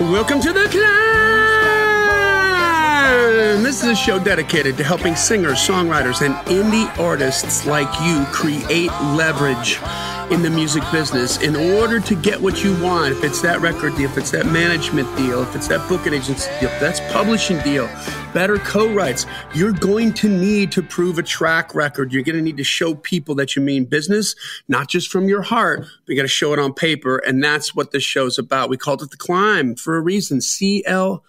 Welcome to the C.L.I.M.B. This is a show dedicated to helping singers, songwriters, and indie artists like you create leverage in the music business in order to get what you want. If it's that record deal, if it's that management deal, if it's that booking agency deal, if that's publishing deal, better co-writes, you're going to need to prove a track record. You're going to need to show people that you mean business, not just from your heart, but you got to show it on paper. And that's what this show's about. We called it the C.L.I.M.B for a reason. C.L.I.M.B,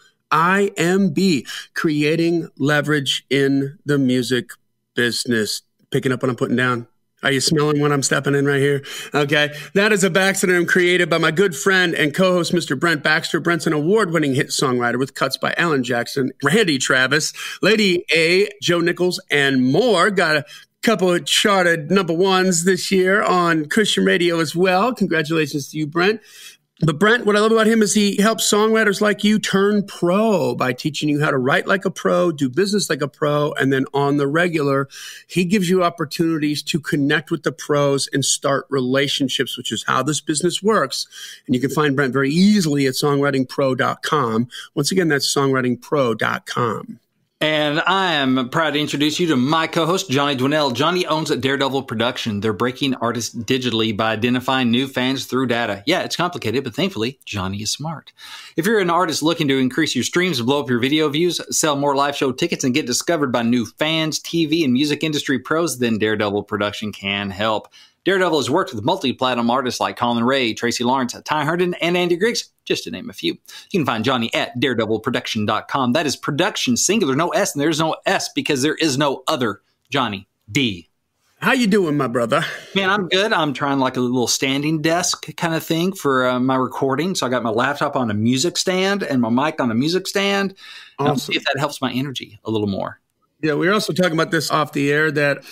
creating leverage in the music business. Picking up what I'm putting down. Are you smelling what I'm stepping in right here? Okay. That is a Baxter created by my good friend and co-host, Mr. Brent Baxter. Brent's an award-winning hit songwriter with cuts by Alan Jackson, Randy Travis, Lady A, Joe Nichols, and more. Got a couple of charted number ones this year on Christian radio as well. Congratulations to you, Brent. But Brent, what I love about him is he helps songwriters like you turn pro by teaching you how to write like a pro, do business like a pro, and then on the regular, he gives you opportunities to connect with the pros and start relationships, which is how this business works. And you can find Brent very easily at songwritingpro.com. Once again, that's songwritingpro.com. And I am proud to introduce you to my co-host, Johnny Dwinell. Johnny owns Daredevil Production. They're breaking artists digitally by identifying new fans through data. Yeah, it's complicated, but thankfully, Johnny is smart. If you're an artist looking to increase your streams, blow up your video views, sell more live show tickets, and get discovered by new fans, TV, and music industry pros, then Daredevil Production can help. Daredevil has worked with multi-platinum artists like Colin Ray, Tracy Lawrence, Ty Herndon, and Andy Griggs, just to name a few. You can find Johnny at daredevilproduction.com. That is production singular, no S, and there's no S because there is no other Johnny D. How you doing, my brother? Man, I'm good. I'm trying like a little standing desk kind of thing for my recording. So I got my laptop on a music stand and my mic on a music stand. Awesome. See if that helps my energy a little more. Yeah, we were also talking about this off the air that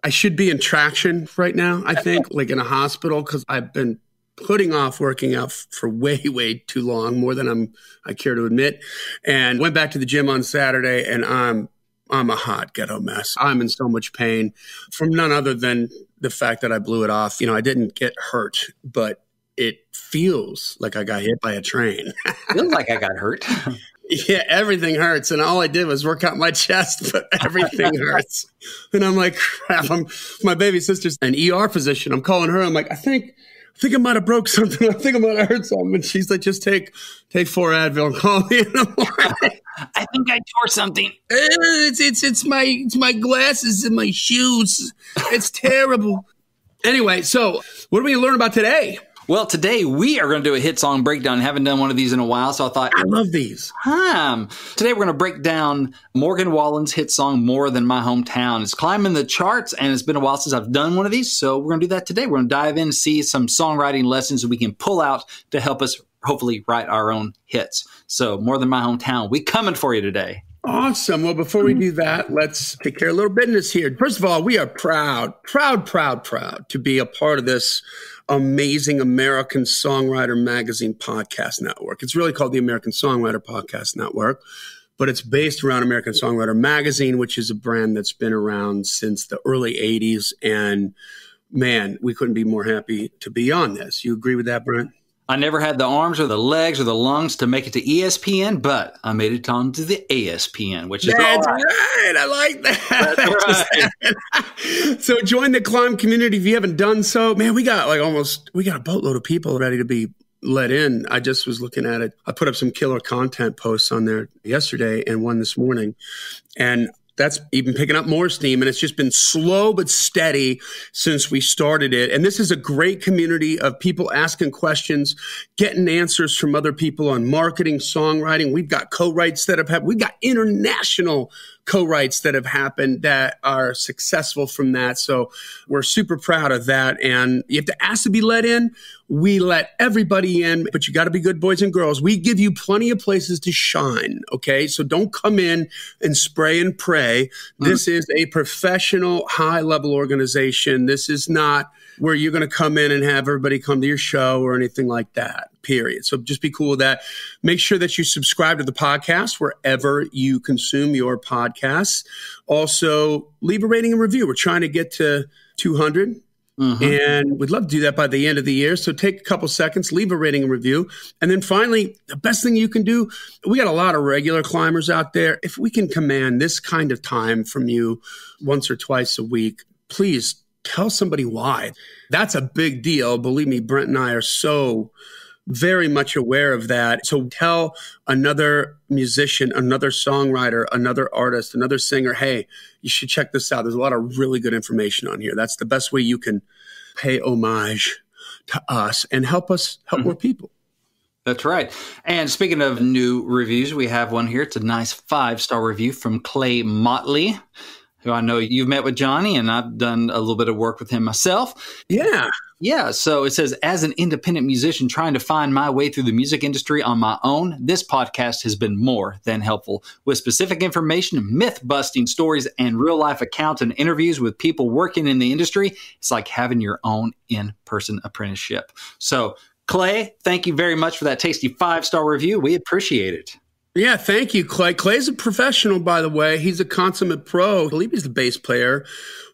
I should be in traction right now, I think, like in a hospital, because I've been putting off working out for way, way too long, more than I care to admit. And went back to the gym on Saturday, and I'm a hot ghetto mess. I'm in so much pain from none other than the fact that I blew it off. You know, I didn't get hurt, but it feels like I got hit by a train. Feels like I got hurt. Yeah, everything hurts. And all I did was work out my chest, but everything hurts. And I'm like, crap, my baby sister's an ER physician. I'm calling her. I'm like, I think I might have broke something. I think I might have hurt something. And she's like, just take 4 Advil and call me in the morning. I think I tore something. It's my glasses and my shoes. It's terrible. Anyway, so what are we going to learn about today? Well, today we are going to do a hit song breakdown. I haven't done one of these in a while, so I thought, I love these. Today we're going to break down Morgan Wallen's hit song, More Than My Hometown. It's climbing the charts, and it's been a while since I've done one of these, so we're going to do that today. We're going to dive in and see some songwriting lessons that we can pull out to help us hopefully write our own hits. So More Than My Hometown, we coming for you today. Awesome. Well, before we do that, let's take care of a little business here. First of all, we are proud to be a part of this amazing American Songwriter Magazine podcast network. It's really called the American Songwriter Podcast Network, but it's based around American Songwriter Magazine, which is a brand that's been around since the early 80s. And man, we couldn't be more happy to be on this. You agree with that, Brent? I never had the arms or the legs or the lungs to make it to ESPN, but I made it onto the ASPN, which is That's all right. Right. I like that. That's right. So join the C.L.I.M.B community if you haven't done so. Man, we got a boatload of people ready to be let in. I just was looking at it. I put up some killer content posts on there yesterday and one this morning. And that's even picking up more steam. And it's just been slow but steady since we started it. And this is a great community of people asking questions, getting answers from other people on marketing, songwriting. We've got co-writes that have happened. We've got international co-writes that have happened that are successful from that. So we're super proud of that. And you have to ask to be let in. We let everybody in, but you got to be good boys and girls. We give you plenty of places to shine. Okay. So don't come in and spray and pray. This is a professional, high level organization. This is not where you're going to come in and have everybody come to your show or anything like that, period. So just be cool with that. Make sure that you subscribe to the podcast wherever you consume your podcasts. Also, leave a rating and review. We're trying to get to 200. And we'd love to do that by the end of the year. So take a couple seconds, leave a rating and review. And then finally, the best thing you can do, we got a lot of regular climbers out there. If we can command this kind of time from you once or twice a week, please tell somebody why. That's a big deal. Believe me, Brent and I are so very much aware of that. So tell another musician, another songwriter, another artist, another singer, hey, you should check this out. There's a lot of really good information on here. That's the best way you can pay homage to us and help us help more people. That's right. And speaking of new reviews, we have one here. It's a nice 5-star review from Clay Motley, who I know you've met with Johnny, and I've done a little bit of work with him myself. Yeah. So it says, as an independent musician trying to find my way through the music industry on my own, this podcast has been more than helpful. With specific information, myth-busting stories, and real-life accounts and interviews with people working in the industry, it's like having your own in-person apprenticeship. So, Clay, thank you very much for that tasty 5-star review. We appreciate it. Yeah, thank you, Clay. Clay's a professional, by the way. He's a consummate pro. I believe he's the bass player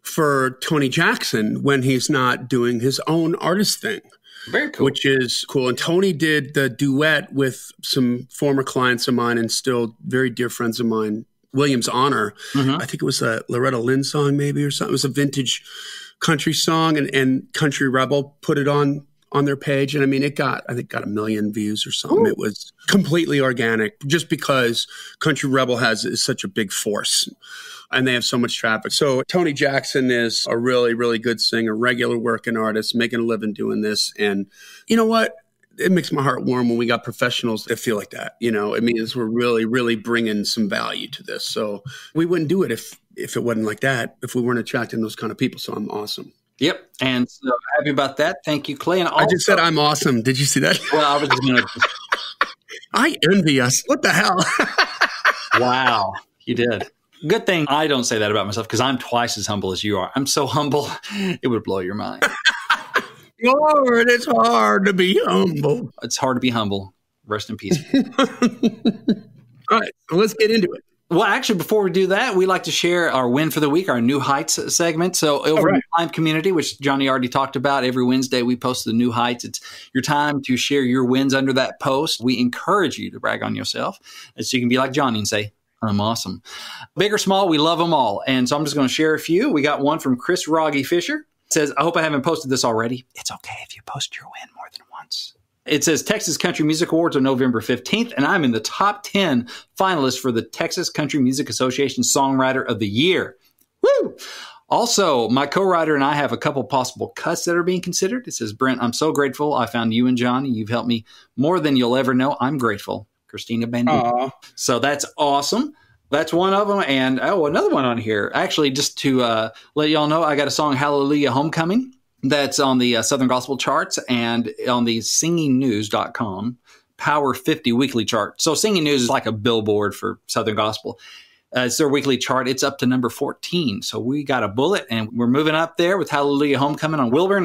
for Tony Jackson when he's not doing his own artist thing. Very cool. Which is cool. And Tony did the duet with some former clients of mine and still very dear friends of mine, Williams Honor. I think it was a Loretta Lynn song maybe or something. It was a vintage country song, and Country Rebel put it on their page. And I mean, I think got 1 million views or something. Ooh. It was completely organic just because Country Rebel is such a big force and they have so much traffic. So Tony Jackson is a really, really good singer, regular working artist, making a living doing this. And you know what? It makes my heart warm when we got professionals that feel like that. You know, it means we're really, really bringing some value to this. So we wouldn't do it if it wasn't like that, if we weren't attracting those kind of people. So I'm awesome. Yep. And so happy about that. Thank you, Clay. And also, I just said I'm awesome. Did you see that? Well, I was just going to. I envy us. What the hell? Wow. You did. Good thing I don't say that about myself because I'm twice as humble as you are. I'm so humble, it would blow your mind. Lord, it's hard to be humble. It's hard to be humble. Rest in peace. All right. So let's get into it. Well, actually, before we do that, we like to share our win for the week, our New Heights segment. So over in the C.L.I.M.B community, which Johnny already talked about, every Wednesday we post the New Heights. It's your time to share your wins under that post. We encourage you to brag on yourself. And so you can be like Johnny and say, I'm awesome. Big or small, we love them all. And so I'm just going to share a few. We got one from Chris Rogge Fisher. It says, I hope I haven't posted this already. It's okay if you post your win more than once. It says Texas Country Music Awards on November 15th, and I'm in the top 10 finalists for the Texas Country Music Association Songwriter of the Year. Woo! Also, my co-writer and I have a couple possible cuts that are being considered. It says, Brent, I'm so grateful I found you and Johnny. You've helped me more than you'll ever know. I'm grateful. Christina Bandit. So that's awesome. That's one of them. And another one on here. Actually, just to let y'all know, I got a song, Hallelujah Homecoming. That's on the Southern Gospel charts and on the singingnews.com Power 50 weekly chart. So Singing News is like a billboard for Southern Gospel. It's their weekly chart. It's up to number 14. So we got a bullet and we're moving up there with Hallelujah Homecoming on Wilburn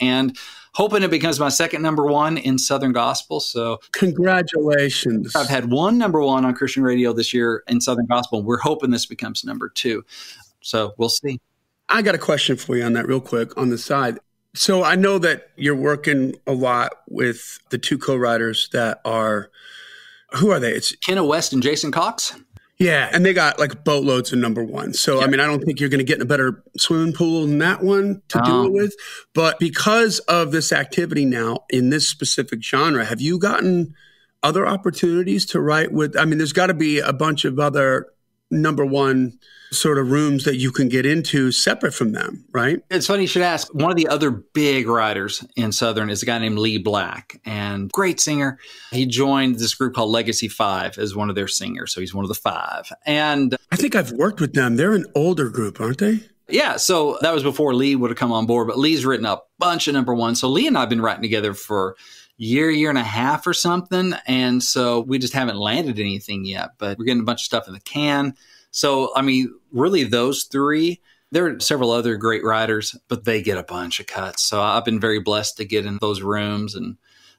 and hoping it becomes my second number one in Southern Gospel. So congratulations. I've had one number one on Christian radio this year in Southern Gospel. We're hoping this becomes number 2. So we'll see. I got a question for you on that real quick on the side. So I know that you're working a lot with the 2 co-writers that are, who are they? It's Kenna West and Jason Cox. Yeah, and they got like boatloads of number 1. So, I mean, I don't think you're going to get in a better swimming pool than that one to do it with. But because of this activity now in this specific genre, have you gotten other opportunities to write with? I mean, there's got to be a bunch of other number 1 sort of rooms that you can get into separate from them, right? It's funny you should ask. One of the other big writers in Southern is a guy named Lee Black, and great singer. He joined this group called Legacy 5 as one of their singers, so he's one of the 5. And I think I've worked with them. They're an older group, aren't they? Yeah, so that was before Lee would have come on board, but Lee's written a bunch of number 1. So Lee and I have been writing together for year and a half or something, and so we just haven't landed anything yet, but we're getting a bunch of stuff in the can. So, I mean, really those 3, there are several other great writers, but they get a bunch of cuts. So I've been very blessed to get in those rooms and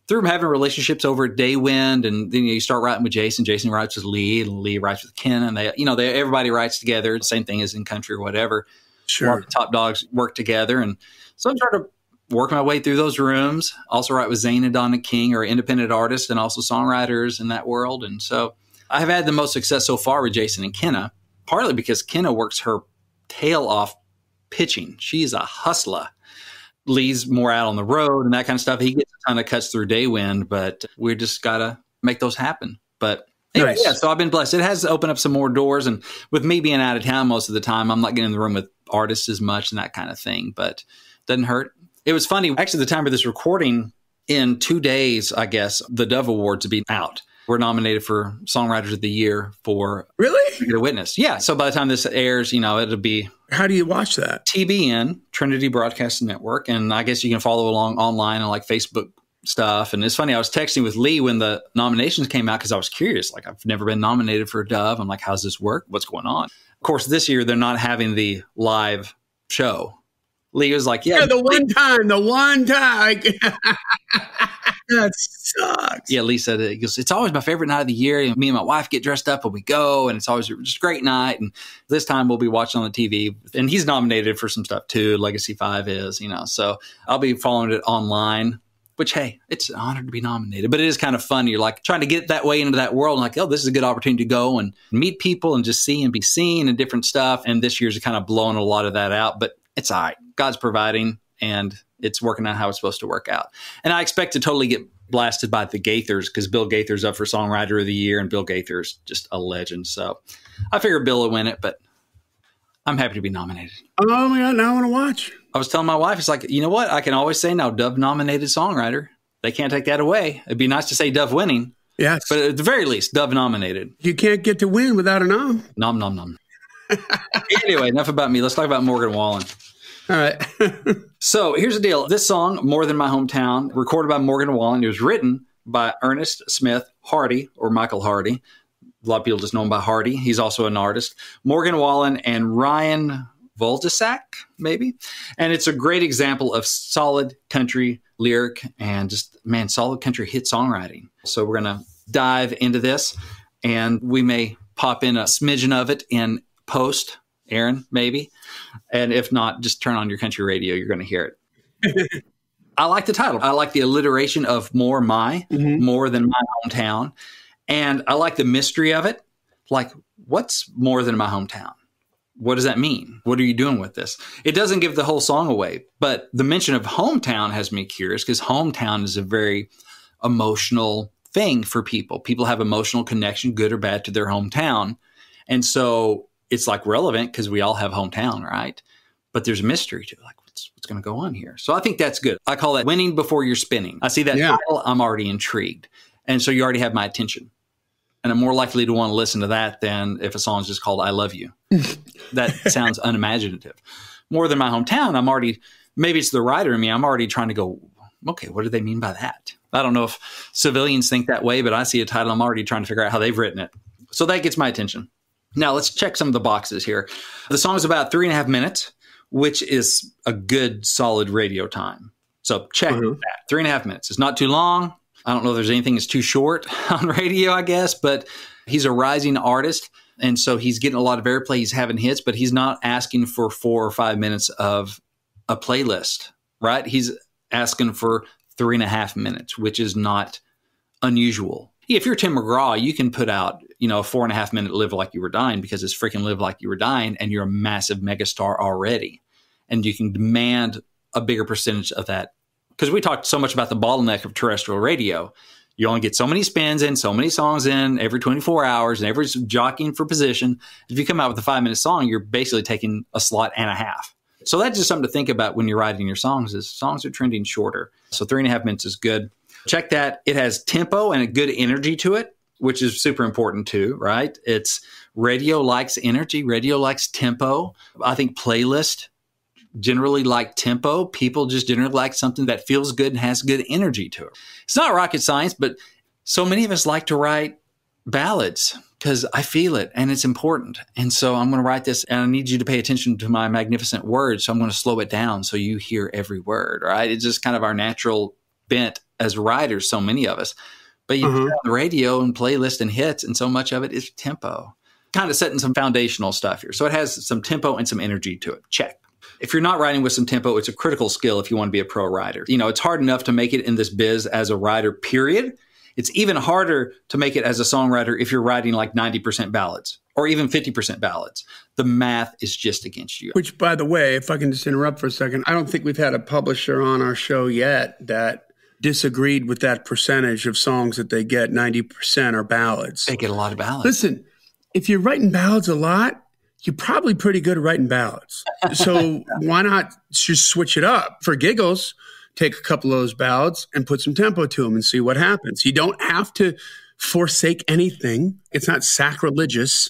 through having relationships over at Daywind. And then you start writing with Jason. Jason writes with Lee, and Lee writes with Ken. And everybody writes together. Same thing as in country or whatever. Sure. A lot of top dogs work together. And so I'm trying to work my way through those rooms. Also write with Zane and Donna King, or independent artists and also songwriters in that world. And so I have had the most success so far with Jason and Kenna, partly because Kenna works her tail off pitching. She's a hustler. Lee's more out on the road and that kind of stuff. He gets a ton of cuts through Daywind, but we just got to make those happen. But anyway, Nice. yeah, so I've been blessed. It has opened up some more doors. And with me being out of town most of the time, I'm not getting in the room with artists as much and that kind of thing, but it doesn't hurt. It was funny. Actually, the time of this recording, in 2 days, I guess, the Dove Awards will be out. We're nominated for Songwriters of the Year for Really? Get a Witness. Yeah. So by the time this airs, it'll be How do you watch that? TBN, Trinity Broadcast Network. And I guess you can follow along online on like Facebook stuff. And it's funny, I was texting with Lee when the nominations came out because I was curious. Like, I've never been nominated for a Dove. I'm like, how's this work? What's going on? Of course, this year they're not having the live show. Lee was like, yeah. The one time. That sucks. Yeah, Lee said it. He goes, it's always my favorite night of the year. And me and my wife get dressed up and we go, and it's always just a great night. And this time we'll be watching on the TV. And he's nominated for some stuff too. Legacy 5 is, so I'll be following it online, which, hey, it's an honor to be nominated. But it is kind of fun. You're like trying to get that way into that world. And like, oh, this is a good opportunity to go and meet people and just see and be seen and different stuff. And this year's kind of blowing a lot of that out. But it's all right. God's providing, and it's working out how it's supposed to work out. And I expect to totally get blasted by the Gaithers, because Bill Gaither's up for Songwriter of the Year, and Bill Gaither's just a legend. So I figure Bill will win it, but I'm happy to be nominated. Oh my God, now I want to watch. I was telling my wife, it's like, you know what? I can always say now, Dove nominated songwriter. They can't take that away. It'd be nice to say Dove winning. Yes. But at the very least, Dove nominated. You can't get to win without a nom. Nom, nom, nom. Anyway, enough about me. Let's talk about Morgan Wallen. All right. So here's the deal. This song, More Than My Hometown, recorded by Morgan Wallen. It was written by Ernest Smith Hardy, or Michael Hardy. A lot of people just know him by Hardy. He's also an artist. Morgan Wallen and Ryan Voltasak, maybe. And it's a great example of solid country lyric and just, man, solid country hit songwriting. So we're going to dive into this, and we may pop in a smidgen of it in post, Aaron, maybe. And if not, just turn on your country radio. You're going to hear it. I like the title. I like the alliteration of more than my hometown. And I like the mystery of it. Like, what's more than my hometown? What does that mean? What are you doing with this? It doesn't give the whole song away, but the mention of hometown has me curious, because hometown is a very emotional thing for people. People have emotional connection, good or bad, to their hometown. And so it's like relevant because we all have hometown, right? But there's a mystery to it. Like, what's going to go on here? So I think that's good. I call that winning before you're spinning. I see that title, I'm already intrigued. And so you already have my attention. And I'm more likely to want to listen to that than if a song is just called I Love You. That sounds unimaginative. More than my hometown, I'm already, maybe it's the writer in me, I'm already trying to go, okay, what do they mean by that? I don't know if civilians think that way, but I see a title, I'm already trying to figure out how they've written it. So that gets my attention. Now, let's check some of the boxes here. The song is about 3.5 minutes, which is a good, solid radio time. So check that. 3.5 minutes. It's not too long. I don't know if there's anything that's too short on radio, I guess, but he's a rising artist. And so he's getting a lot of airplay. He's having hits, but he's not asking for 4 or 5 minutes of a playlist, right? He's asking for 3.5 minutes, which is not unusual. If you're Tim McGraw, you can put out, a 4.5 minute Live Like You Were Dying, because it's freaking Live Like You Were Dying, and you're a massive megastar already. And you can demand a bigger percentage of that. Because we talked so much about the bottleneck of terrestrial radio. You only get so many spins in, so many songs in every 24 hours, and everyone's jockeying for position. If you come out with a 5-minute song, you're basically taking a slot and a half. So that's just something to think about when you're writing your songs, is songs are trending shorter. So 3.5 minutes is good. Check that. It has tempo and a good energy to it, which is super important too, right? It's radio likes energy. Radio likes tempo. I think playlists generally like tempo. People just generally like something that feels good and has good energy to it. It's not rocket science, but so many of us like to write ballads because I feel it and it's important. And so I'm going to write this, and I need you to pay attention to my magnificent words. So I'm going to slow it down so you hear every word, right? It's just kind of our natural bent as writers, so many of us. But you put on the radio and playlist and hits, and so much of it is tempo. kind of setting some foundational stuff here. So it has some tempo and some energy to it. Check. If you're not writing with some tempo, it's a critical skill if you want to be a pro writer. You know, it's hard enough to make it in this biz as a writer, period. It's even harder to make it as a songwriter if you're writing like 90% ballads or even 50% ballads. The math is just against you. Which, by the way, if I can just interrupt for a second, I don't think we've had a publisher on our show yet that disagreed with that percentage of songs that they get. 90% are ballads. They get a lot of ballads. Listen, if you're writing ballads a lot, you're probably pretty good at writing ballads. So why not just switch it up? For giggles, take a couple of those ballads and put some tempo to them and see what happens. You don't have to forsake anything. It's not sacrilegious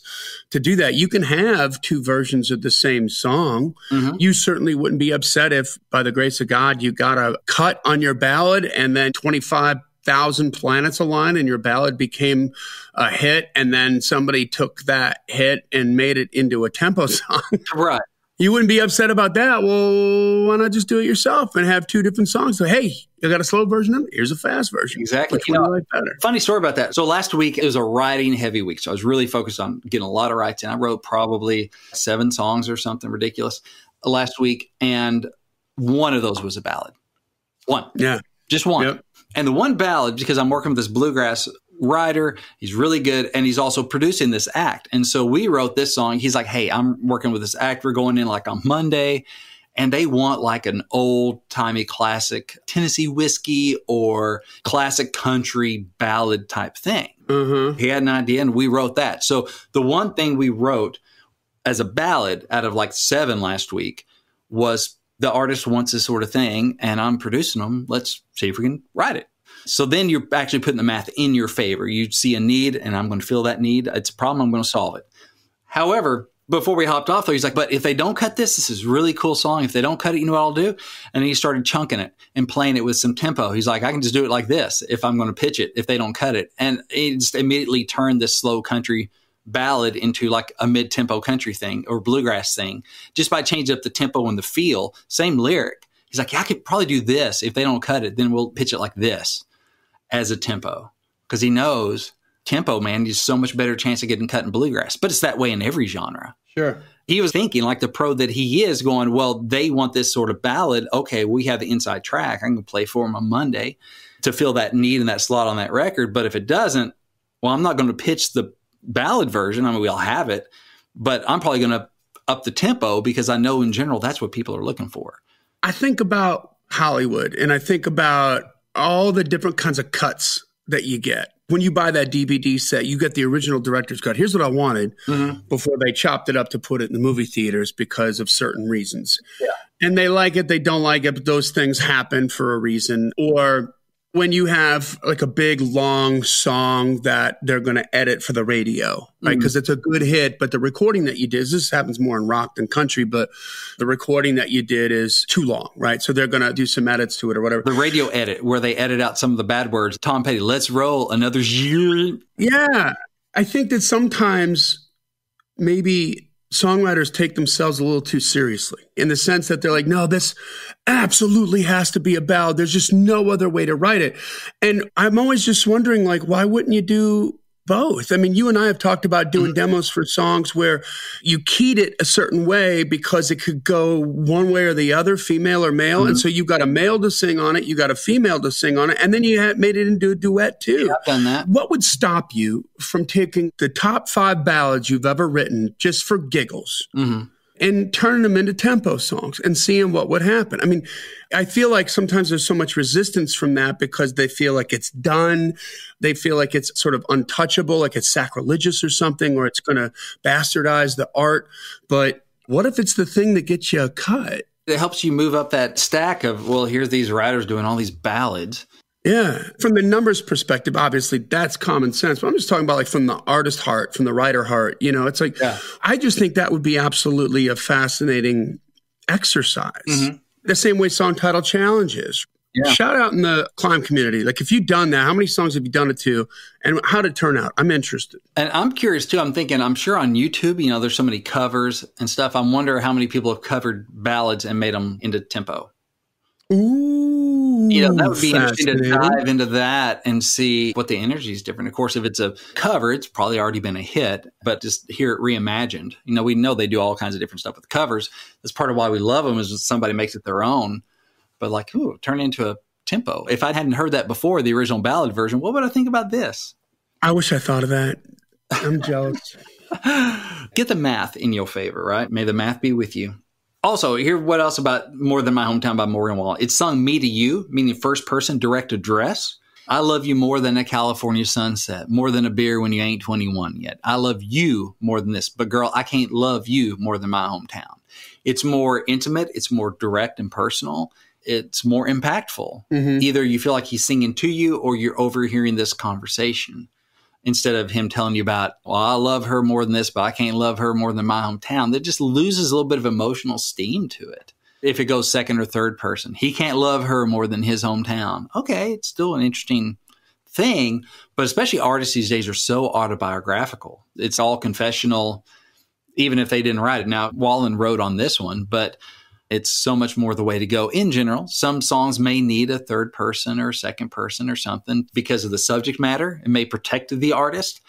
to do that. You can have two versions of the same song. Mm-hmm. You certainly wouldn't be upset if, by the grace of God, you got a cut on your ballad and then 25,000 planets aligned and your ballad became a hit, and then somebody took that hit and made it into a tempo song. Right. You wouldn't be upset about that. Well, why not just do it yourself and have two different songs? So, hey, you got a slow version of it? Here's a fast version. Exactly. Which one you like better? Funny story about that. So last week, it was a writing heavy week. So I was really focused on getting a lot of writes in. I wrote probably 7 songs or something ridiculous last week. And one of those was a ballad. One. Yeah. Just one. Yep. And the one ballad, because I'm working with this bluegrass writer, he's really good, and he's also producing this act. And so we wrote this song. He's like, hey, I'm working with this act. We're going in like on Monday, and they want like an old-timey classic Tennessee whiskey or classic country ballad type thing. Mm-hmm. He had an idea, and we wrote that. So the one thing we wrote as a ballad out of like 7 last week was the artist wants this sort of thing, and I'm producing them. Let's see if we can write it. So then you're actually putting the math in your favor. You see a need, and I'm going to fill that need. It's a problem. I'm going to solve it. However, before we hopped off, though, he's like, but if they don't cut this is a really cool song. If they don't cut it, you know what I'll do? And he started chunking it and playing it with some tempo. He's like, I can just do it like this if I'm going to pitch it, if they don't cut it. And it just immediately turned this slow country ballad into like a mid-tempo country thing or bluegrass thing just by changing up the tempo and the feel. Same lyric. He's like, yeah, I could probably do this. If they don't cut it, then we'll pitch it like this as a tempo. Because he knows tempo, man, is so much better chance of getting cut in bluegrass. But it's that way in every genre. Sure. He was thinking like the pro that he is going, well, they want this sort of ballad. Okay, we have the inside track. I can play for them on Monday to fill that need and that slot on that record. But if it doesn't, well, I'm not going to pitch the ballad version. I mean, we'll have it, but I'm probably going to up the tempo because I know in general that's what people are looking for. I think about Hollywood and I think about all the different kinds of cuts that you get. When you buy that DVD set, you get the original director's cut. Here's what I wanted before they chopped it up to put it in the movie theaters because of certain reasons. Yeah. And they like it, they don't like it, but those things happen for a reason. Or when you have like a big, long song that they're going to edit for the radio, right? Because it's a good hit, but the recording that you did, this happens more in rock than country, but the recording that you did is too long, right? So they're going to do some edits to it or whatever. The radio edit, where they edit out some of the bad words. Tom Petty, let's roll another year. Yeah. I think that sometimes maybe songwriters take themselves a little too seriously in the sense that they're like, no, this absolutely has to be a ballad. There's just no other way to write it. And I'm always just wondering, like, why wouldn't you do both? I mean, you and I have talked about doing demos for songs where you keyed it a certain way because it could go one way or the other, female or male. And so you got a male to sing on it, you got a female to sing on it, and then you had made it into a duet too. Yeah, I've done that. What would stop you from taking the top 5 ballads you've ever written just for giggles and turning them into tempo songs and seeing what would happen? I mean, I feel like sometimes there's so much resistance from that because they feel like it's done. They feel like it's sort of untouchable, like it's sacrilegious or something, or it's going to bastardize the art. But what if it's the thing that gets you a cut? It helps you move up that stack of, well, here's these writers doing all these ballads. Yeah. From the numbers perspective, obviously that's common sense. But I'm just talking about like from the artist heart, from the writer heart. You know, it's like, I just think that would be absolutely a fascinating exercise. The same way song title challenge is. Yeah. Shout out in the C.L.I.M.B community. Like if you've done that, how many songs have you done it to and how did it turn out? I'm interested. And I'm curious too. I'm thinking, I'm sure on YouTube, you know, there's so many covers and stuff. I wonder how many people have covered ballads and made them into tempo. Ooh. That would be interesting to fascinating. dive into that and see what the energy is different. Of course, if it's a cover, it's probably already been a hit, but just hear it reimagined. We know they do all kinds of different stuff with covers. That's part of why we love them, is when somebody makes it their own. But like, turn it into a tempo. If I hadn't heard that before, the original ballad version, what would I think about this? I wish I thought of that. I'm jealous. Get the math in your favor, right? May the math be with you. Also, hear what else about More Than My Hometown by Morgan Wallen. It's sung me to you, meaning first person direct address. I love you more than a California sunset, more than a beer when you ain't 21 yet. I love you more than this, but girl, I can't love you more than my hometown. It's more intimate. It's more direct and personal. It's more impactful. Mm-hmm. Either you feel like he's singing to you or you're overhearing this conversation. Instead of him telling you about, well, I love her more than this, but I can't love her more than my hometown. That just loses a little bit of emotional steam to it. If it goes second or third person, he can't love her more than his hometown. Okay, it's still an interesting thing, but especially artists these days are so autobiographical. It's all confessional, even if they didn't write it. Now, Wallen wrote on this one, but it's so much more the way to go in general. Some songs may need a third person or second person or something because of the subject matter. It may protect the artist.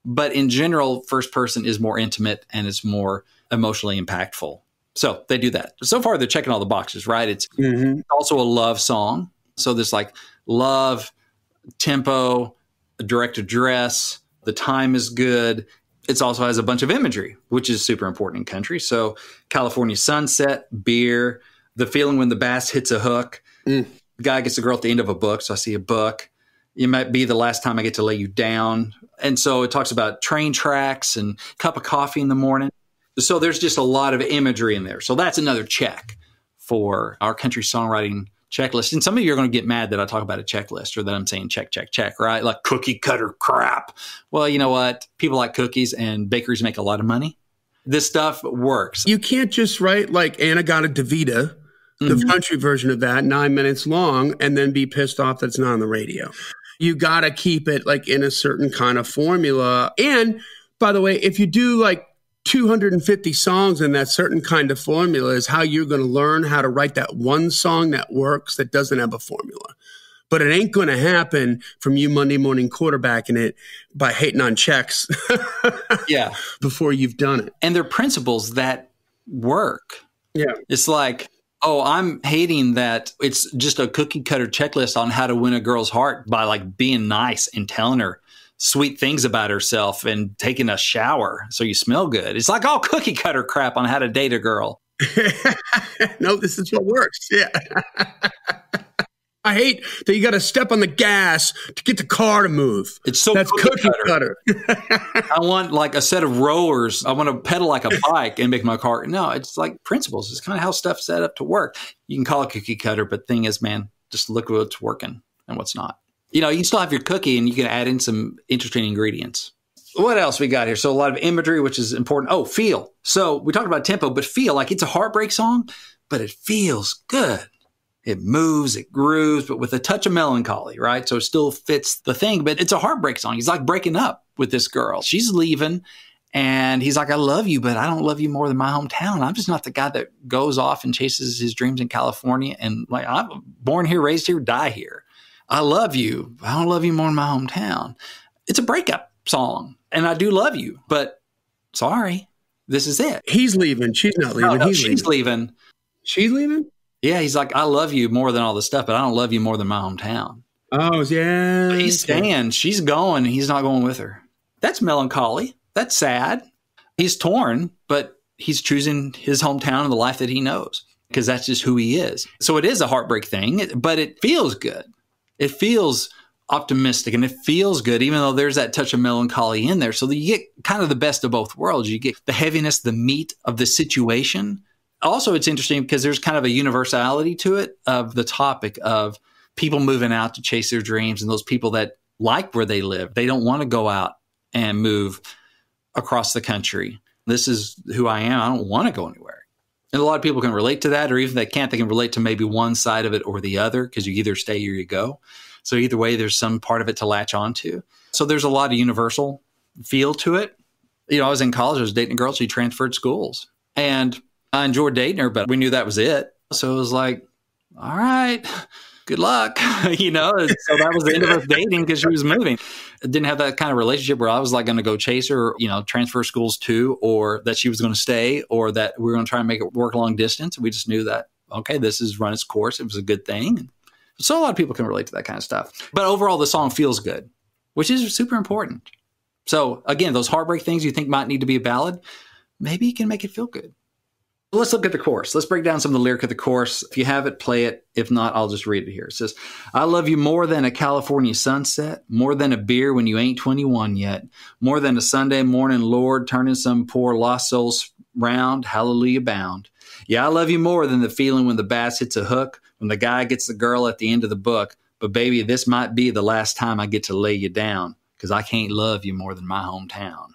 But in general, first person is more intimate and it's more emotionally impactful. So they do that. So far, they're checking all the boxes, right? It's also a love song. So there's like love, tempo, direct address, the time is good. It also has a bunch of imagery, which is super important in country. So California sunset, beer, the feeling when the bass hits a hook. The guy gets the girl at the end of a book. So I see a book. It might be the last time I get to lay you down. And so it talks about train tracks and cup of coffee in the morning. So there's just a lot of imagery in there. So that's another check for our country songwriting checklist. And some of you are going to get mad that I talk about a checklist or that I'm saying check, check, check, right? Like cookie cutter crap. Well, you know what? People like cookies and bakeries make a lot of money. This stuff works. You can't just write like Anna Got a DeVita, the country version of that, 9 minutes long, and then be pissed off that it's not on the radio. You got to keep it like in a certain kind of formula. And by the way, if you do like 250 songs in that certain kind of formula is how you're going to learn how to write that one song that works, that doesn't have a formula. But it ain't going to happen from you Monday morning quarterbacking it by hating on checks before you've done it. And they're principles that work. Yeah. It's like, oh, I'm hating that it's just a cookie cutter checklist on how to win a girl's heart by like being nice and telling her sweet things about herself and taking a shower so you smell good. It's like all cookie cutter crap on how to date a girl. No, this is what works. Yeah. I hate that you got to step on the gas to get the car to move. It's so That's cookie cutter. I want like a set of rowers. I want to pedal like a bike and make my car. No, it's like principles. It's kind of how stuff's set up to work. You can call it cookie cutter, but thing is, man, just look at what's working and what's not. You know, you can still have your cookie and you can add in some interesting ingredients. What else we got here? So a lot of imagery, which is important. Oh, feel. So we talked about tempo, but feel like it's a heartbreak song, but it feels good. It moves, it grooves, but with a touch of melancholy, right? So it still fits the thing, but it's a heartbreak song. He's like breaking up with this girl. She's leaving and he's like, I love you, but I don't love you more than my hometown. I'm just not the guy that goes off and chases his dreams in California. And like, I'm born here, raised here, die here. I love you. I don't love you more than my hometown. It's a breakup song. And I do love you, but sorry, this is it. He's leaving. She's not leaving. No, she's leaving. She's leaving? Yeah, he's like, I love you more than all this stuff, but I don't love you more than my hometown. Oh, yeah. But he's staying. She's going. He's not going with her. That's melancholy. That's sad. He's torn, but he's choosing his hometown and the life that he knows because that's just who he is. So it is a heartbreak thing, but it feels good. It feels optimistic and it feels good, even though there's that touch of melancholy in there. So that you get kind of the best of both worlds. You get the heaviness, the meat of the situation. Also, it's interesting because there's kind of a universality to it of the topic of people moving out to chase their dreams and those people that like where they live. They don't want to go out and move across the country. This is who I am. I don't want to go anywhere. And a lot of people can relate to that, or even if they can't, they can relate to maybe one side of it or the other because you either stay or you go. So either way, there's some part of it to latch onto. So there's a lot of universal feel to it. You know, I was in college, I was dating a girl, she transferred schools. And I enjoyed dating her, but we knew that was it. So it was like, all right, good luck. You know, so that was the end of us dating because she was moving. I didn't have that kind of relationship where I was like going to go chase her, you know, transfer schools too, or that she was going to stay, or that we were going to try and make it work long distance. We just knew that, okay, this has run its course. It was a good thing. So a lot of people can relate to that kind of stuff. But overall, the song feels good, which is super important. So again, those heartbreak things you think might need to be a ballad, maybe you can make it feel good. Let's look at the chorus. Let's break down some of the lyric of the chorus. If you have it, play it. If not, I'll just read it here. It says, I love you more than a California sunset, more than a beer when you ain't 21 yet, more than a Sunday morning Lord turning some poor lost souls round, hallelujah bound. Yeah, I love you more than the feeling when the bass hits a hook, when the guy gets the girl at the end of the book. But baby, this might be the last time I get to lay you down, because I can't love you more than my hometown.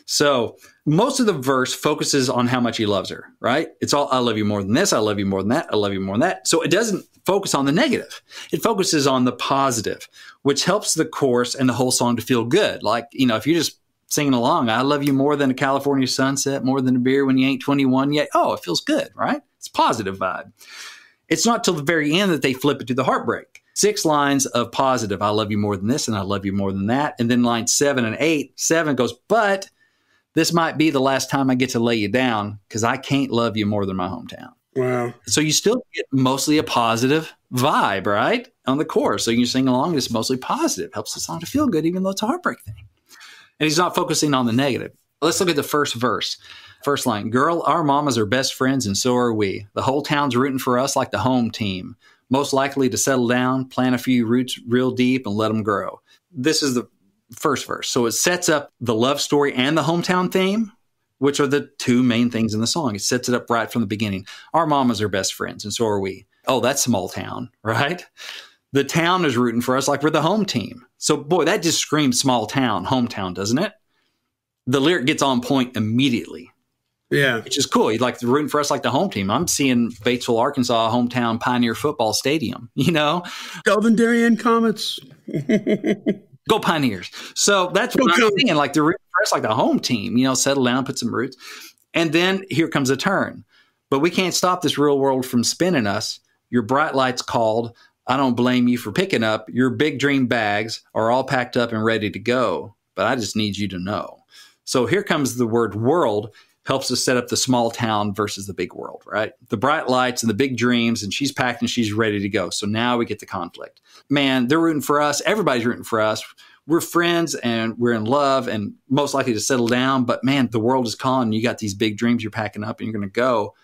So most of the verse focuses on how much he loves her, right? It's all, I love you more than this. I love you more than that. I love you more than that. So it doesn't focus on the negative. It focuses on the positive, which helps the chorus and the whole song to feel good. Like, you know, if you're just singing along, I love you more than a California sunset, more than a beer when you ain't 21 yet. Oh, it feels good, right? It's a positive vibe. It's not till the very end that they flip it to the heartbreak. 6 lines of positive. I love you more than this and I love you more than that. And then lines 7 and 8, 7 goes, but this might be the last time I get to lay you down because I can't love you more than my hometown. Wow. So you still get mostly a positive vibe, right? On the chorus. So you sing along, it's mostly positive. Helps the song to feel good, even though it's a heartbreak thing. And he's not focusing on the negative. Let's look at the first verse. First line, girl, our mamas are best friends and so are we. The whole town's rooting for us like the home team. Most likely to settle down, plant a few roots real deep and let them grow. This is the first verse. So it sets up the love story and the hometown theme, which are the two main things in the song. It sets it up right from the beginning. Our mamas are best friends, and so are we. Oh, that's small town, right? The town is rooting for us like we're the home team. So, boy, that just screams small town, hometown, doesn't it? The lyric gets on point immediately. Yeah. Which is cool. You'd like to rooting for us like the home team. I'm seeing Batesville, Arkansas, hometown Pioneer Football Stadium, you know? Delvin Darien Comets. Go Pioneers. So that's what I'm seeing, like the rooting for us like the home team, you know, settle down, put some roots. And then here comes a turn. But we can't stop this real world from spinning us. Your bright lights called. I don't blame you for picking up. Your big dream bags are all packed up and ready to go. But I just need you to know. So here comes the word world. Helps us set up the small town versus the big world, right? The bright lights and the big dreams, and she's packed and she's ready to go. So now we get the conflict. Man, they're rooting for us. Everybody's rooting for us. We're friends and we're in love and most likely to settle down. But man, the world is calling. You got these big dreams you're packing up and you're going to go.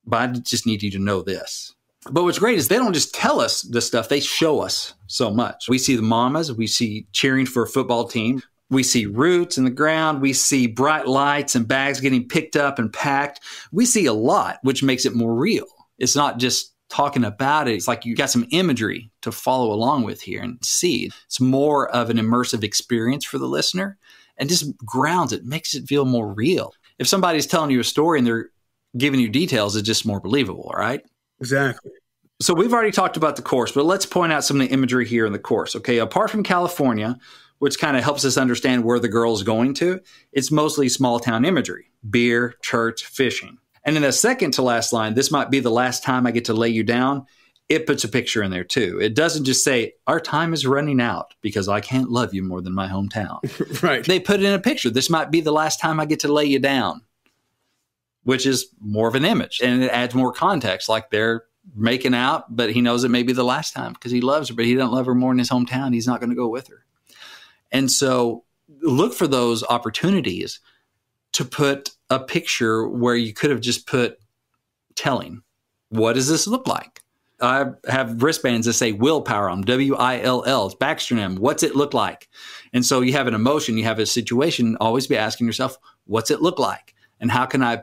But I just need you to know this. But what's great is they don't just tell us this stuff. They show us so much. We see the mamas. We see cheering for a football team. We see roots in the ground. We see bright lights and bags getting picked up and packed. We see a lot, which makes it more real. It's not just talking about it. It's like you got some imagery to follow along with here and see. It's more of an immersive experience for the listener and just grounds it, makes it feel more real. If somebody's telling you a story and they're giving you details, it's just more believable, right? Exactly. So we've already talked about the chorus, but let's point out some of the imagery here in the chorus. Okay, apart from California, which kind of helps us understand where the girl's going to, it's mostly small town imagery, beer, church, fishing. And in the second to last line, this might be the last time I get to lay you down, it puts a picture in there too. It doesn't just say, our time is running out because I can't love you more than my hometown. Right. They put it in a picture. This might be the last time I get to lay you down, which is more of an image. And it adds more context, like they're making out, but he knows it may be the last time because he loves her, but he doesn't love her more in his hometown. He's not going to go with her. And so look for those opportunities to put a picture where you could have just put telling. What does this look like? I have wristbands that say willpower on W-I-L-L. It's Baxter name. What's it look like? And so you have an emotion, you have a situation, always be asking yourself, what's it look like? And how can I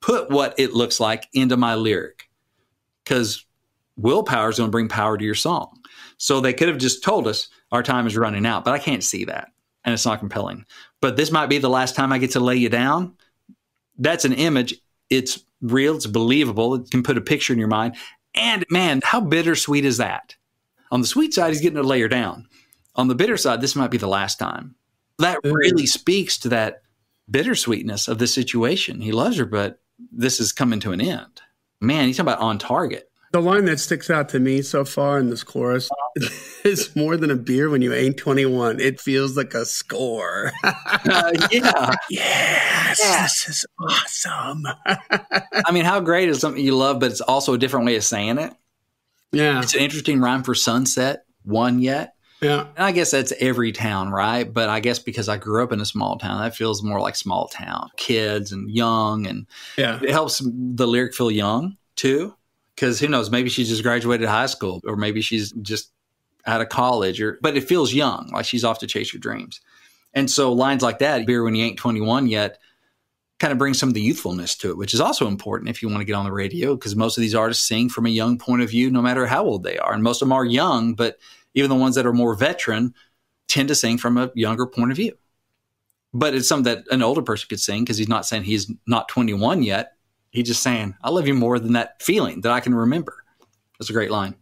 put what it looks like into my lyric? Because willpower is going to bring power to your song. So they could have just told us our time is running out, but I can't see that. And it's not compelling. But this might be the last time I get to lay you down. That's an image. It's real. It's believable. It can put a picture in your mind. And man, how bittersweet is that? On the sweet side, he's getting to lay her down. On the bitter side, this might be the last time. That really speaks to that bittersweetness of the situation. He loves her, but this is coming to an end. Man, he's talking about on target. The line that sticks out to me so far in this chorus is more than a beer when you ain't 21. It feels like a score. Yeah. Yes, this is awesome. I mean, how great is something you love, but it's also a different way of saying it. Yeah. It's an interesting rhyme for sunset, one yet. Yeah. And I guess that's every town, right? But I guess because I grew up in a small town, that feels more like small town. Kids and young. And it helps the lyric feel young, too. Because who knows, maybe she just graduated high school or maybe she's just out of college. But it feels young, like she's off to chase her dreams. And so lines like that, beer when you ain't 21 yet, kind of brings some of the youthfulness to it, which is also important if you want to get on the radio, because most of these artists sing from a young point of view, no matter how old they are. And most of them are young, but even the ones that are more veteran tend to sing from a younger point of view. But it's something that an older person could sing because he's not saying he's not 21 yet. He's just saying, I love you more than that feeling that I can remember. That's a great line.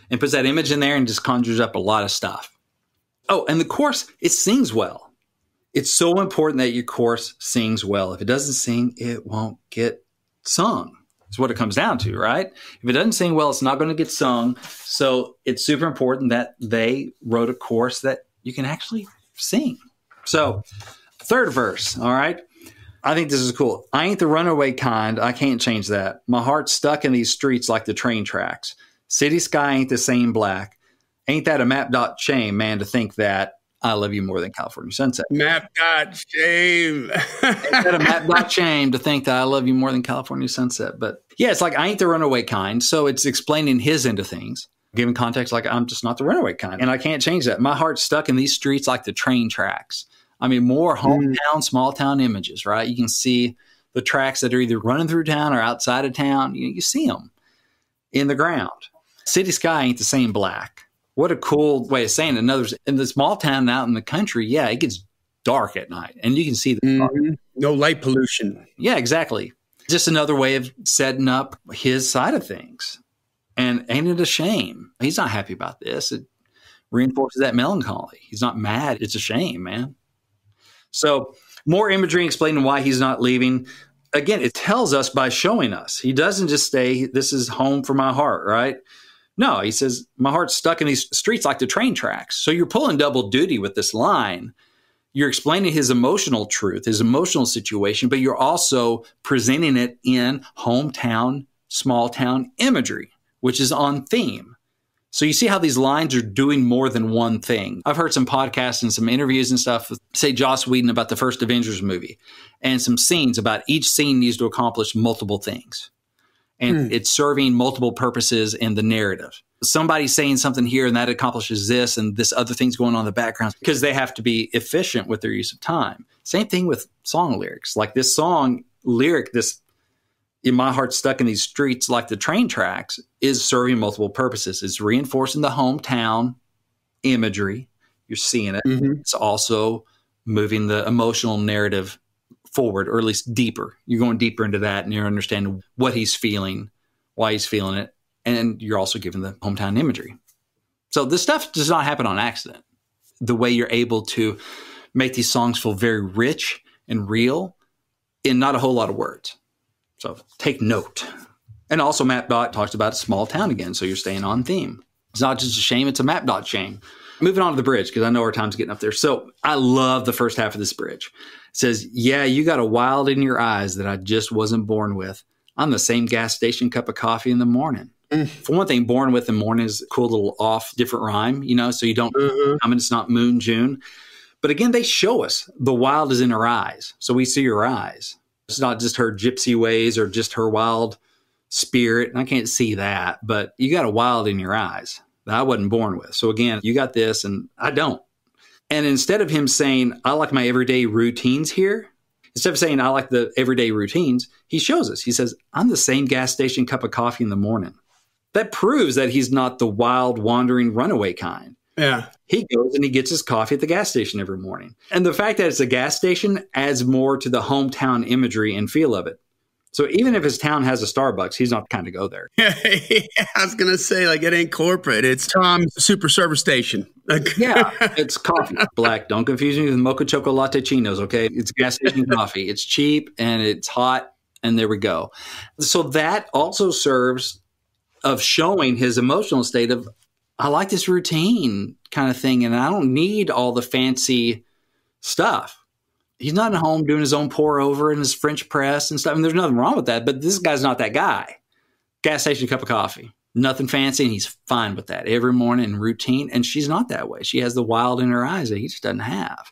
And puts that image in there and just conjures up a lot of stuff. Oh, and the chorus, it sings well. It's so important that your chorus sings well. If it doesn't sing, it won't get sung. That's what it comes down to, right? If it doesn't sing well, it's not going to get sung. So it's super important that they wrote a chorus that you can actually sing. So third verse, all right? I think this is cool. I ain't the runaway kind. I can't change that. My heart's stuck in these streets like the train tracks. City sky ain't the same black. Ain't that a map dot shame, man, to think that I love you more than California sunset. Map dot shame. Ain't that a map dot shame to think that I love you more than California sunset. But yeah, it's like I ain't the runaway kind. So it's explaining his end of things. Giving context like I'm just not the runaway kind. And I can't change that. My heart's stuck in these streets like the train tracks. I mean, more hometown, small town images, right? You can see the tracks that are either running through town or outside of town. You see them in the ground. City sky ain't the same black. What a cool way of saying it. In other words, in the small town out in the country, yeah, it gets dark at night and you can see the no light pollution. Yeah, exactly. Just another way of setting up his side of things. And ain't it a shame? He's not happy about this. It reinforces that melancholy. He's not mad. It's a shame, man. So more imagery explaining why he's not leaving. Again, it tells us by showing us. He doesn't just say, this is home for my heart, right? No, he says, my heart's stuck in these streets like the train tracks. So you're pulling double duty with this line. You're explaining his emotional truth, his emotional situation, but you're also presenting it in hometown, small town imagery, which is on theme. So you see how these lines are doing more than one thing. I've heard some podcasts and some interviews and stuff with, say, Joss Whedon about the first Avengers movie and some scenes about each scene needs to accomplish multiple things. And it's serving multiple purposes in the narrative. Somebody's saying something here and that accomplishes this and this other thing's going on in the background because they have to be efficient with their use of time. Same thing with song lyrics. Like this song lyric, this in my heart stuck in these streets like the train tracks is serving multiple purposes. It's reinforcing the hometown imagery. You're seeing it. It's also moving the emotional narrative forward, or at least deeper. You're going deeper into that and you're understanding what he's feeling, why he's feeling it. And you're also giving the hometown imagery. So this stuff does not happen on accident. The way you're able to make these songs feel very rich and real in not a whole lot of words. So take note. And also Map Dot talks about a small town again. So you're staying on theme. It's not just a shame. It's a Map Dot shame. Moving on to the bridge, because I know our time's getting up there. So I love the first half of this bridge. It says, yeah, you got a wild in your eyes that I just wasn't born with. I'm the same gas station cup of coffee in the morning. For one thing, born with in the morning is a cool little off, different rhyme, you know, so you don't, I mean, it's not Moon June. But again, they show us the wild is in her eyes. So we see her eyes. It's not just her gypsy ways or just her wild spirit. And I can't see that, but you got a wild in your eyes that I wasn't born with. So again, you got this and I don't. And instead of him saying, I like my everyday routines here, instead of saying, I like the everyday routines, he shows us. He says, I'm the same gas station cup of coffee in the morning. That proves that he's not the wild, wandering, runaway kind. Yeah. He goes and he gets his coffee at the gas station every morning. And the fact that it's a gas station adds more to the hometown imagery and feel of it. So even if his town has a Starbucks, he's not the kind to go there. Yeah, I was going to say, like, it ain't corporate. It's Tom's Super Service Station. Yeah, it's coffee. Black. Don't confuse me with Mocha Choco Latte Chinos, okay? It's gas station coffee. It's cheap and it's hot, and there we go. So that also serves of showing his emotional state of, I like this routine kind of thing, and I don't need all the fancy stuff. He's not at home doing his own pour over and his French press and stuff. And there's nothing wrong with that, but this guy's not that guy. Gas station, cup of coffee, nothing fancy, and he's fine with that every morning, routine. And she's not that way. She has the wild in her eyes that he just doesn't have.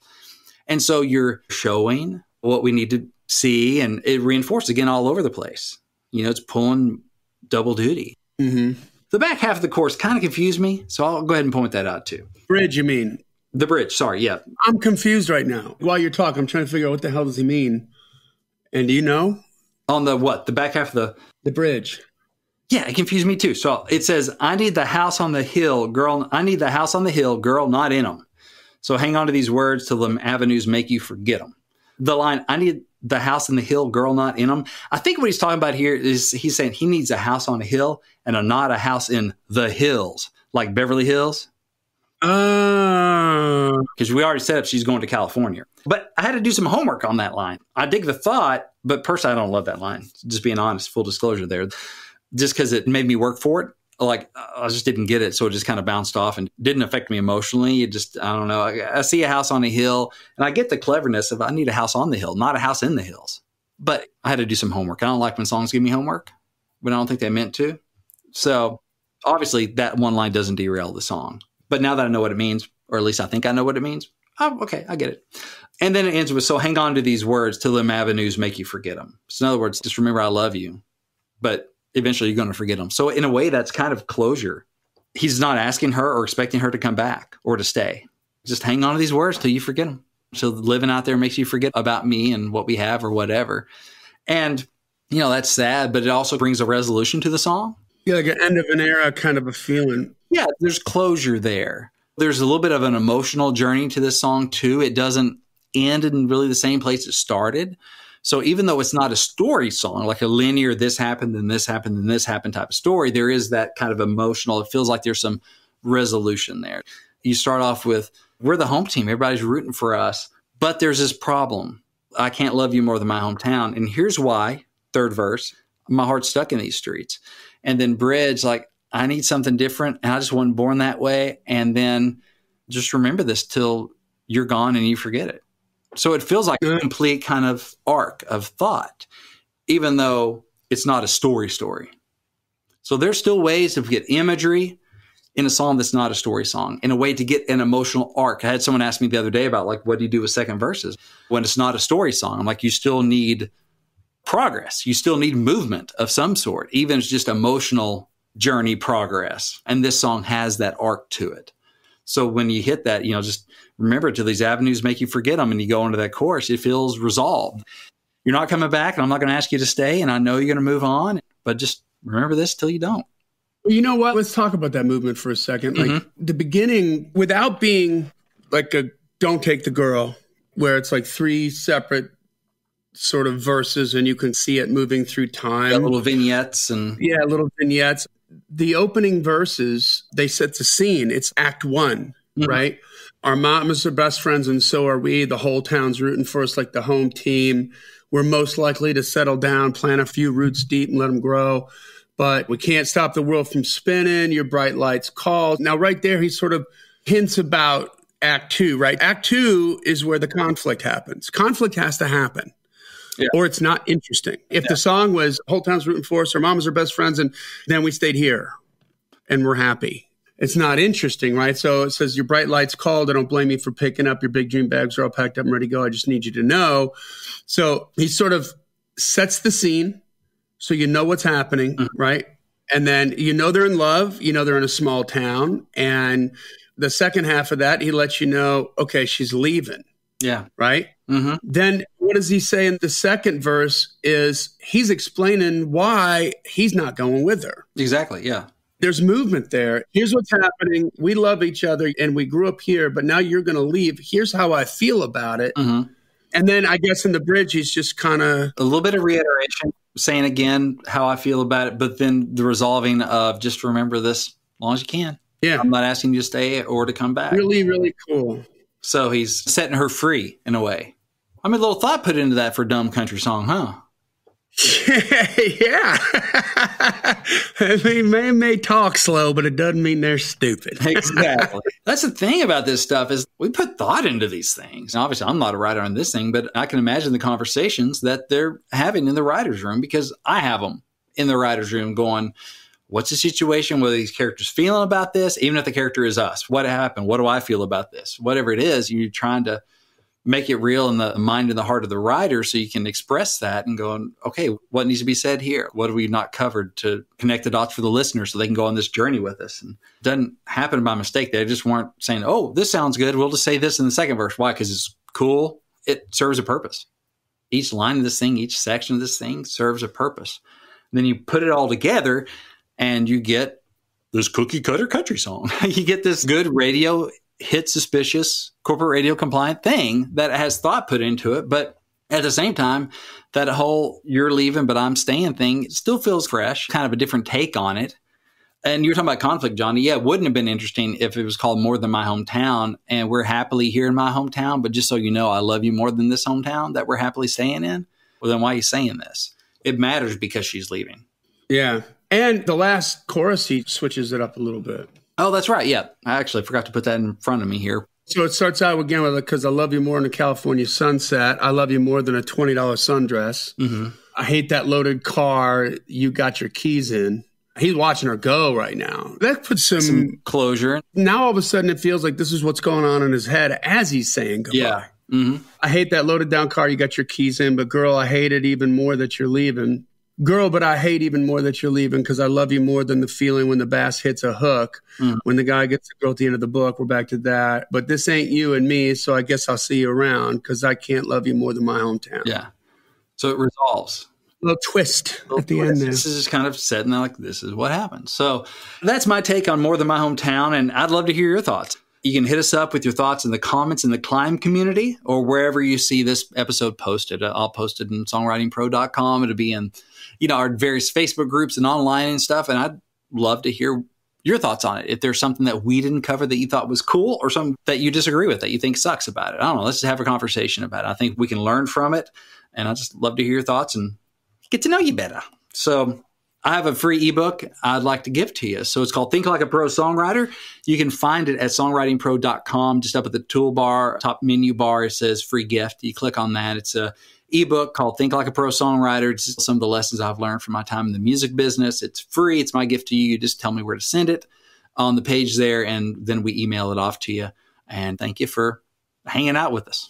And so you're showing what we need to see, and it reinforces again all over the place. It's pulling double duty. Mm-hmm. The back half of the chorus kind of confused me, so I'll go ahead and point that out too. Bridge, you mean? The bridge, sorry, yeah. I'm confused right now. While you're talking, I'm trying to figure out what the hell does he mean. And do you know? On the what? The back half of the bridge. Yeah, it confused me too. So it says, I need the house on the hill, girl. I need the house on the hill, girl, not in them. So hang on to these words till them avenues make you forget them. The line, I need the house on the hill, girl, not in them. I think what he's talking about here is he's saying he needs a house on a hill and not a house in the hills, like Beverly Hills. Because we already set up she's going to California. But I had to do some homework on that line. I dig the thought, but personally, I don't love that line. Just being honest, full disclosure there. Just because it made me work for it. Like, I just didn't get it. So it just kind of bounced off and didn't affect me emotionally. It just, I don't know. I see a house on a hill, and I get the cleverness of I need a house on the hill, not a house in the hills. But I had to do some homework. I don't like when songs give me homework, but I don't think they meant to. So obviously that one line doesn't derail the song. But now that I know what it means, or at least I think I know what it means, oh, okay, I get it. And then it ends with, so hang on to these words till them avenues make you forget them. So in other words, just remember I love you, but eventually you're going to forget them. So in a way, that's kind of closure. He's not asking her or expecting her to come back or to stay. Just hang on to these words till you forget them. So living out there makes you forget about me and what we have or whatever. And, that's sad, but it also brings a resolution to the song. Yeah, like an end of an era kind of a feeling. Yeah, there's closure there. There's a little bit of an emotional journey to this song, too. It doesn't end in really the same place it started. So even though it's not a story song, like a linear this happened, then this happened, then this happened type of story, there is that kind of emotional, it feels like there's some resolution there. You start off with, we're the home team, everybody's rooting for us, but there's this problem. I can't love you more than my hometown. And here's why, third verse, my heart's stuck in these streets. And then bridge, like, I need something different, and I just wasn't born that way. And then just remember this till you're gone and you forget it. So it feels like a complete kind of arc of thought, even though it's not a story. So there's still ways to get imagery in a song that's not a story song, in a way to get an emotional arc. I had someone ask me the other day about, like, what do you do with second verses when it's not a story song? I'm like, you still need progress. You still need movement of some sort, even if it's just emotional journey progress. And this song has that arc to it. So when you hit that, just remember till these avenues make you forget them and you go into that chorus, it feels resolved. You're not coming back, and I'm not going to ask you to stay, and I know you're going to move on, but just remember this till you don't. Well, you know what? Let's talk about that movement for a second. Like the beginning, without being like a Don't Take the Girl, where it's like three separate sort of verses and you can see it moving through time. Yeah, little vignettes. Little vignettes. The opening verses, they set the scene. It's act one, right? Our mamas are best friends and so are we. The whole town's rooting for us like the home team. We're most likely to settle down, plant a few roots deep and let them grow. But we can't stop the world from spinning. Your bright lights call. Now, right there, he sort of hints about act two, right? Act two is where the conflict happens. Conflict has to happen. Yeah. Or it's not interesting. If the song was whole town's rooting for us, our mamas are best friends, and then we stayed here and we're happy. It's not interesting, right? So it says your bright lights called. I don't blame you for picking up. Your big dream bags are all packed up and ready to go. I just need you to know. So he sort of sets the scene so you know what's happening, right? And then they're in love. They're in a small town. And the second half of that, he lets you know, okay, she's leaving. Yeah. Right? Then what does he say in the second verse is he's explaining why he's not going with her. Exactly, yeah. There's movement there. Here's what's happening. We love each other and we grew up here, but now you're going to leave. Here's how I feel about it. And then I guess in the bridge, he's just kind of... a little bit of reiteration, saying again how I feel about it, but then the resolving of just remember this as long as you can. Yeah. I'm not asking you to stay or to come back. Really, really cool. So he's setting her free in a way. I mean, a little thought put into that for a dumb country song, huh? Yeah. They may talk slow, but it doesn't mean they're stupid. Exactly. That's the thing about this stuff is we put thought into these things. And obviously, I'm not a writer on this thing, but I can imagine the conversations that they're having in the writer's room because I have them in the writer's room going, what's the situation? What are these characters feeling about this? Even if the character is us, what happened? What do I feel about this? Whatever it is, you're trying to make it real in the mind and the heart of the writer so you can express that and go, okay, what needs to be said here? What have we not covered to connect the dots for the listener so they can go on this journey with us? And it doesn't happen by mistake. They just weren't saying, oh, this sounds good. We'll just say this in the second verse. Why? Because it's cool. It serves a purpose. Each line of this thing, each section of this thing serves a purpose. And then you put it all together and you get this cookie cutter country song. You get this good radio hit suspicious corporate radio compliant thing that has thought put into it. But at the same time, that whole you're leaving, but I'm staying thing still feels fresh, kind of a different take on it. And you're talking about conflict, Johnny. Yeah, it wouldn't have been interesting if it was called More Than My Hometown and we're happily here in my hometown. But just so you know, I love you more than this hometown that we're happily staying in. Well, then why are you saying this? It matters because she's leaving. Yeah. And the last chorus, he switches it up a little bit. Oh, that's right. Yeah. I actually forgot to put that in front of me here. So it starts out again with, because I love you more than a California sunset. I love you more than a $20 sundress. Mm-hmm. I hate that loaded car you got your keys in. He's watching her go right now. That puts some closure. Now all of a sudden it feels like this is what's going on in his head as he's saying goodbye. Yeah. Mm-hmm. I hate that loaded down car you got your keys in, but girl, I hate it even more that you're leaving. Girl, but I hate even more that you're leaving because I love you more than the feeling when the bass hits a hook. Mm. When the guy gets the girl at the end of the book, we're back to that. But this ain't you and me, so I guess I'll see you around because I can't love you more than my hometown. Yeah. So it resolves. A little twist at the end there. This is just kind of setting like this is what happens. So that's my take on More Than My Hometown, and I'd love to hear your thoughts. You can hit us up with your thoughts in the comments in the C.L.I.M.B community or wherever you see this episode posted. I'll post it in songwritingpro.com. It'll be in our various Facebook groups and online and stuff. And I'd love to hear your thoughts on it. If there's something that we didn't cover that you thought was cool or something that you disagree with that you think sucks about it. I don't know. Let's just have a conversation about it. I think we can learn from it. And I just love to hear your thoughts and get to know you better. So I have a free ebook I'd like to give to you. So it's called Think Like a Pro Songwriter. You can find it at songwritingpro.com. Just up at the toolbar, top menu bar, it says free gift. You click on that. It's a ebook called Think Like a Pro Songwriter. It's some of the lessons I've learned from my time in the music business. It's free. It's my gift to you. You just tell me where to send it on the page there, and then we email it off to you. And thank you for hanging out with us.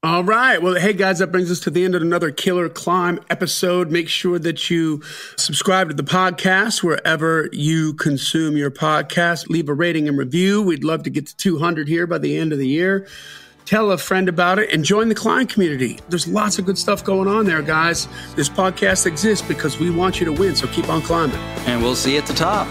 All right. Well, hey, guys, that brings us to the end of another Killer Climb episode. Make sure that you subscribe to the podcast wherever you consume your podcast. Leave a rating and review. We'd love to get to 200 here by the end of the year. Tell a friend about it and join the C.L.I.M.B community. There's lots of good stuff going on there, guys. This podcast exists because we want you to win, so keep on climbing. And we'll see you at the top.